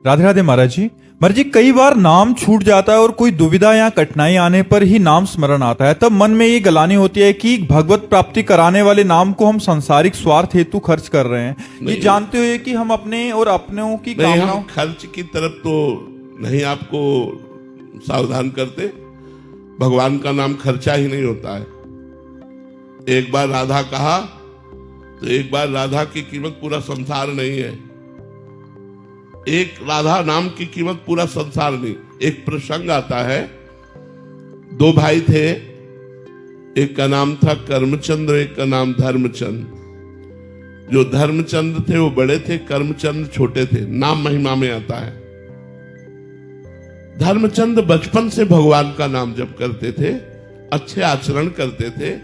राधे राधे महाराज जी। महाराज जी, कई बार नाम छूट जाता है और कोई दुविधा या कठिनाई आने पर ही नाम स्मरण आता है, तब मन में ये गलानी होती है कि भगवत प्राप्ति कराने वाले नाम को हम सांसारिक स्वार्थ हेतु खर्च कर रहे हैं, ये जानते हुए कि हम अपने और अपनों की कामनाओं खर्च की तरफ तो नहीं आपको सावधान करते। भगवान का नाम खर्चा ही नहीं होता है। एक बार राधा कहा तो एक बार राधा की कीमत पूरा संसार नहीं है। एक राधा नाम की कीमत पूरा संसार नहीं। एक प्रसंग आता है, दो भाई थे, एक का नाम था कर्मचंद्र, एक का नाम धर्मचंद। जो धर्मचंद थे वो बड़े थे, कर्मचंद छोटे थे। नाम महिमा में आता है। धर्मचंद बचपन से भगवान का नाम जप करते थे, अच्छे आचरण करते थे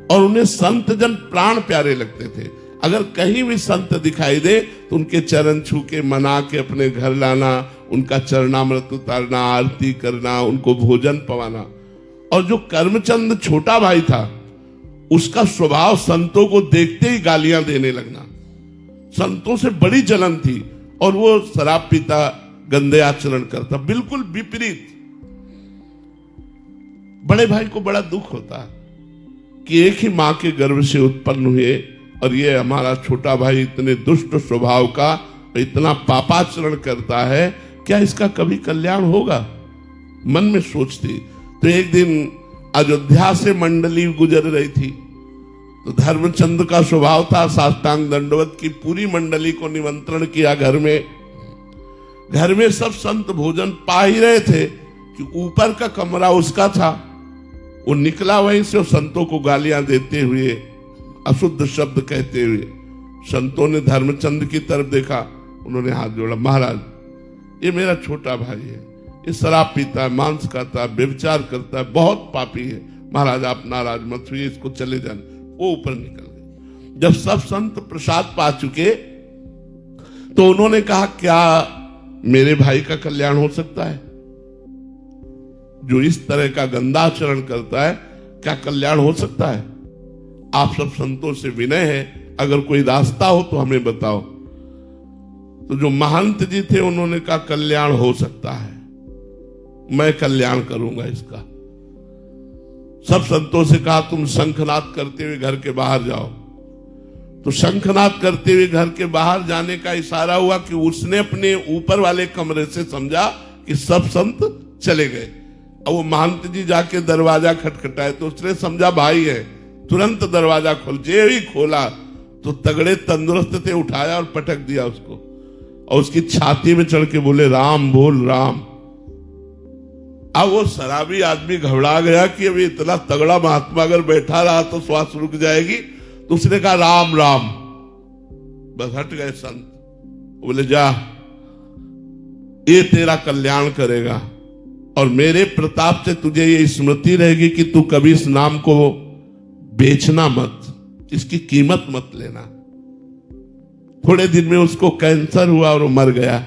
और उन्हें संत जन प्राण प्यारे लगते थे। अगर कहीं भी संत दिखाई दे तो उनके चरण छू के मना के अपने घर लाना, उनका चरणामृत उतारना, आरती करना, उनको भोजन पवाना। और जो कर्मचंद छोटा भाई था, उसका स्वभाव संतों को देखते ही गालियां देने लगना। संतों से बड़ी जलन थी और वो शराब पीता, गंदे आचरण करता, बिल्कुल विपरीत। बड़े भाई को बड़ा दुख होता कि एक ही मां के गर्भ से उत्पन्न हुए और ये हमारा छोटा भाई इतने दुष्ट स्वभाव का, इतना पापाचरण करता है, क्या इसका कभी कल्याण होगा? मन में सोचती। तो एक दिन अयोध्या से मंडली गुजर रही थी, तो धर्मचंद का स्वभाव था साष्टांग दंडवत की। पूरी मंडली को निमंत्रण किया घर में। घर में सब संत भोजन पा ही रहे थे कि ऊपर का कमरा उसका था। वो निकला वहीं से और संतों को गालियां देते हुए, अशुद्ध शब्द कहते हुए। संतों ने धर्मचंद की तरफ देखा, उन्होंने हाथ जोड़ा, महाराज ये मेरा छोटा भाई है, ये शराब पीता है, मांस खाता है, व्यभिचार करता है, बहुत पापी है। महाराज आप नाराज मत हुए, इसको चले जाने। वो ऊपर निकल गए। जब सब संत प्रसाद पा चुके तो उन्होंने कहा, क्या मेरे भाई का कल्याण हो सकता है? जो इस तरह का गंदा आचरण करता है, क्या कल्याण हो सकता है? आप सब संतों से विनय है, अगर कोई रास्ता हो तो हमें बताओ। तो जो महंत जी थे उन्होंने कहा, कल्याण हो सकता है, मैं कल्याण करूंगा इसका। सब संतों से कहा, तुम शंखनाद करते हुए घर के बाहर जाओ। तो शंखनाद करते हुए घर के बाहर जाने का इशारा हुआ कि उसने अपने ऊपर वाले कमरे से समझा कि सब संत चले गए। अब वो महंत जी जाके दरवाजा खटखटाए तो उसने समझा भाई है, तुरंत दरवाजा खोल। जे ही खोला तो तगड़े तंदुरुस्त थे, उठाया और पटक दिया उसको और उसकी छाती में चढ़ के बोले, राम बोल राम। अब वो शराबी आदमी घबरा गया कि अभी इतना तगड़ा महात्मा अगर बैठा रहा तो श्वास रुक जाएगी। तो उसने कहा राम राम, बस हट गए संत। बोले जा, ये तेरा कल्याण करेगा और मेरे प्रताप से तुझे ये स्मृति रहेगी कि तू कभी इस नाम को बेचना मत, इसकी कीमत मत लेना। थोड़े दिन में उसको कैंसर हुआ और वो मर गया।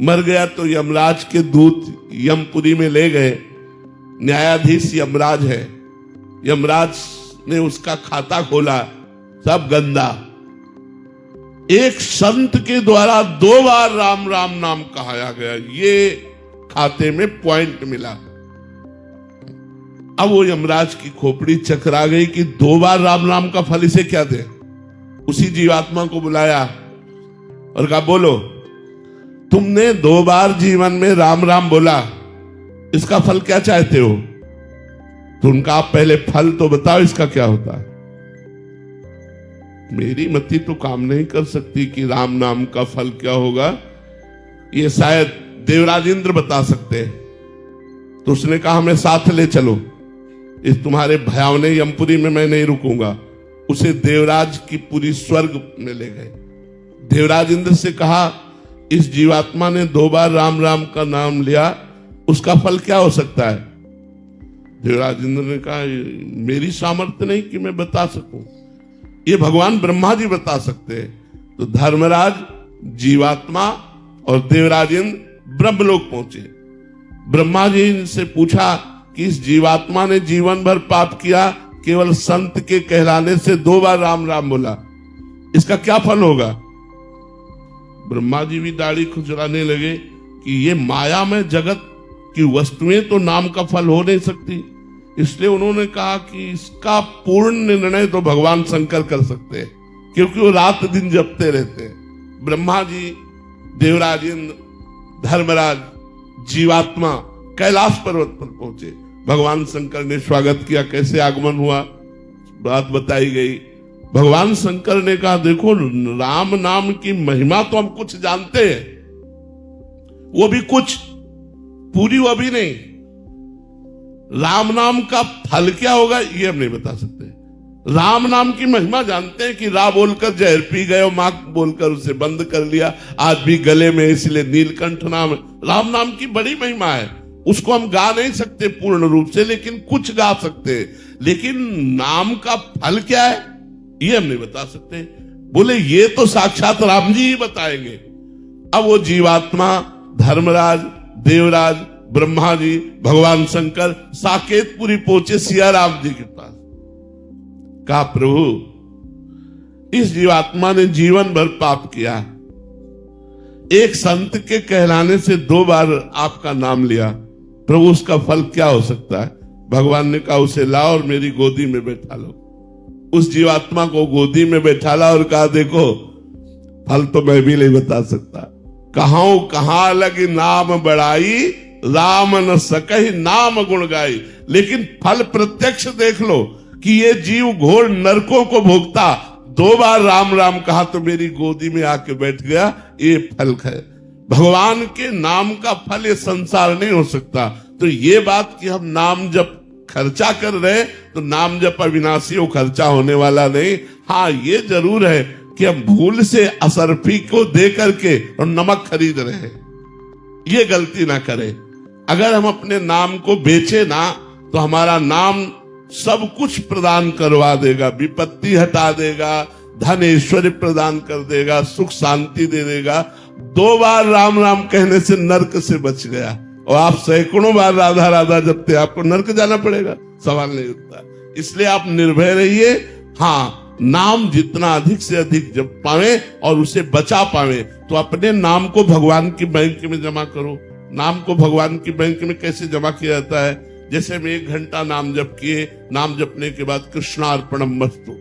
मर गया तो यमराज के दूत यमपुरी में ले गए। न्यायाधीश यमराज है। यमराज ने उसका खाता खोला, सब गंदा। एक संत के द्वारा 2 बार राम राम नाम कहाया गया, ये खाते में पॉइंट मिला। अब वो यमराज की खोपड़ी चकरा गई कि 2 बार राम राम का फल इसे क्या दे। उसी जीवात्मा को बुलाया और कहा, बोलो तुमने 2 बार जीवन में राम राम बोला, इसका फल क्या चाहते हो? तो उनका, आप पहले फल तो बताओ इसका क्या होता है। मेरी मति तो काम नहीं कर सकती कि राम नाम का फल क्या होगा, ये शायद देवराज इंद्र बता सकते हैं। तो उसने कहा, हमें साथ ले चलो, इस तुम्हारे भयावने यमपुरी में मैं नहीं रुकूंगा। उसे देवराज की पूरी स्वर्ग में ले गए। देवराज इंद्र से कहा, इस जीवात्मा ने 2 बार राम राम का नाम लिया, उसका फल क्या हो सकता है? देवराज इंद्र ने कहा, मेरी सामर्थ्य नहीं कि मैं बता सकूं, ये भगवान ब्रह्मा जी बता सकते हैं। तो धर्मराज, जीवात्मा और देवराज इंद्र ब्रह्मलोक पहुंचे। ब्रह्मा जी से पूछा कि इस जीवात्मा ने जीवन भर पाप किया, केवल संत के कहलाने से 2 बार राम राम बोला, इसका क्या फल होगा? ब्रह्मा जी भी दाढ़ी खुजराने लगे कि ये माया में जगत की वस्तुएं तो नाम का फल हो नहीं सकती, इसलिए उन्होंने कहा कि इसका पूर्ण निर्णय तो भगवान शंकर कर सकते हैं, क्योंकि वो रात दिन जपते रहते हैं। ब्रह्मा जी, देवराज इंद्र, धर्मराज, जीवात्मा कैलाश पर्वत पर पहुंचे। भगवान शंकर ने स्वागत किया, कैसे आगमन हुआ बात बताई गई। भगवान शंकर ने कहा, देखो राम नाम की महिमा तो हम कुछ जानते हैं, वो भी कुछ, पूरी वो भी नहीं। राम नाम का फल क्या होगा ये हम नहीं बता सकते। राम नाम की महिमा जानते हैं कि रा बोलकर जहर पी गए और मां बोलकर उसे बंद कर लिया, आज भी गले में, इसलिए नीलकंठ नाम। राम नाम की बड़ी महिमा है, उसको हम गा नहीं सकते पूर्ण रूप से, लेकिन कुछ गा सकते हैं। लेकिन नाम का फल क्या है ये हम नहीं बता सकते। बोले ये तो साक्षात राम जी ही बताएंगे। अब वो जीवात्मा, धर्मराज, देवराज, ब्रह्मा जी, भगवान शंकर साकेतपुरी पहुंचे सिया राम जी के पास। कहा, प्रभु इस जीवात्मा ने जीवन भर पाप किया, एक संत के कहलाने से 2 बार आपका नाम लिया, प्रभु उसका फल क्या हो सकता है? भगवान ने कहा, उसे लाओ और मेरी गोदी में बैठा लो। उस जीवात्मा को गोदी में बैठा ला और कहा, देखो फल तो मैं भी नहीं बता सकता, कहां लगी नाम बढ़ाई, राम न सकहि नाम गुण गाई। लेकिन फल प्रत्यक्ष देख लो कि ये जीव घोर नरकों को भोगता, 2 बार राम राम कहा तो मेरी गोदी में आके बैठ गया, ये फल है। भगवान के नाम का फल ये संसार नहीं हो सकता। तो ये बात कि हम नाम जब खर्चा कर रहे तो नाम जब अविनाशी हो, खर्चा होने वाला नहीं। हाँ ये जरूर है कि हम भूल से असरफी को दे करके और नमक खरीद रहे हैं, ये गलती ना करें। अगर हम अपने नाम को बेचे ना तो हमारा नाम सब कुछ प्रदान करवा देगा, विपत्ति हटा देगा, धन ऐश्वर्य प्रदान कर देगा, सुख शांति दे देगा। 2 बार राम राम कहने से नरक से बच गया, और आप सैकड़ों बार राधा राधा जपते, आपको नरक जाना पड़ेगा, सवाल नहीं उठता। इसलिए आप निर्भय रहिए। हाँ, नाम जितना अधिक से अधिक जप पावे और उसे बचा पावे, तो अपने नाम को भगवान की बैंक में जमा करो। नाम को भगवान की बैंक में कैसे जमा किया जाता है? जैसे हम 1 घंटा नाम जप किए, नाम जपने के बाद कृष्णार्पणम मस्तु,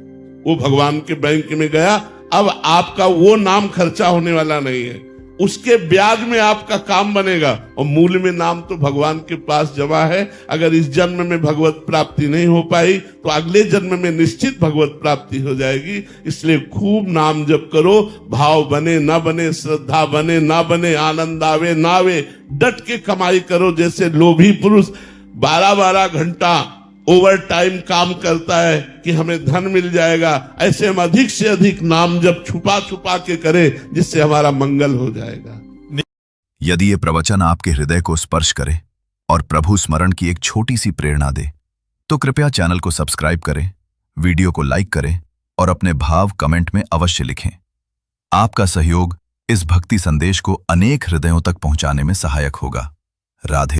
वो भगवान के बैंक में गया। अब आपका वो नाम खर्चा होने वाला नहीं है, उसके ब्याज में आपका काम बनेगा, और मूल में नाम तो भगवान के पास जमा है। अगर इस जन्म में भगवत प्राप्ति नहीं हो पाई तो अगले जन्म में निश्चित भगवत प्राप्ति हो जाएगी। इसलिए खूब नाम जप करो, भाव बने ना बने, श्रद्धा बने ना बने, आनंद आवे ना आवे, डट के कमाई करो। जैसे लोभी पुरुष 12-12 घंटा ओवर टाइम काम करता है कि हमें धन मिल जाएगा, ऐसे हम अधिक से अधिक नाम जब छुपा छुपा के करें, जिससे हमारा मंगल हो जाएगा। यदि ये प्रवचन आपके हृदय को स्पर्श करे और प्रभु स्मरण की एक छोटी सी प्रेरणा दे, तो कृपया चैनल को सब्सक्राइब करें, वीडियो को लाइक करें और अपने भाव कमेंट में अवश्य लिखें। आपका सहयोग इस भक्ति संदेश को अनेक हृदयों तक पहुंचाने में सहायक होगा। राधे।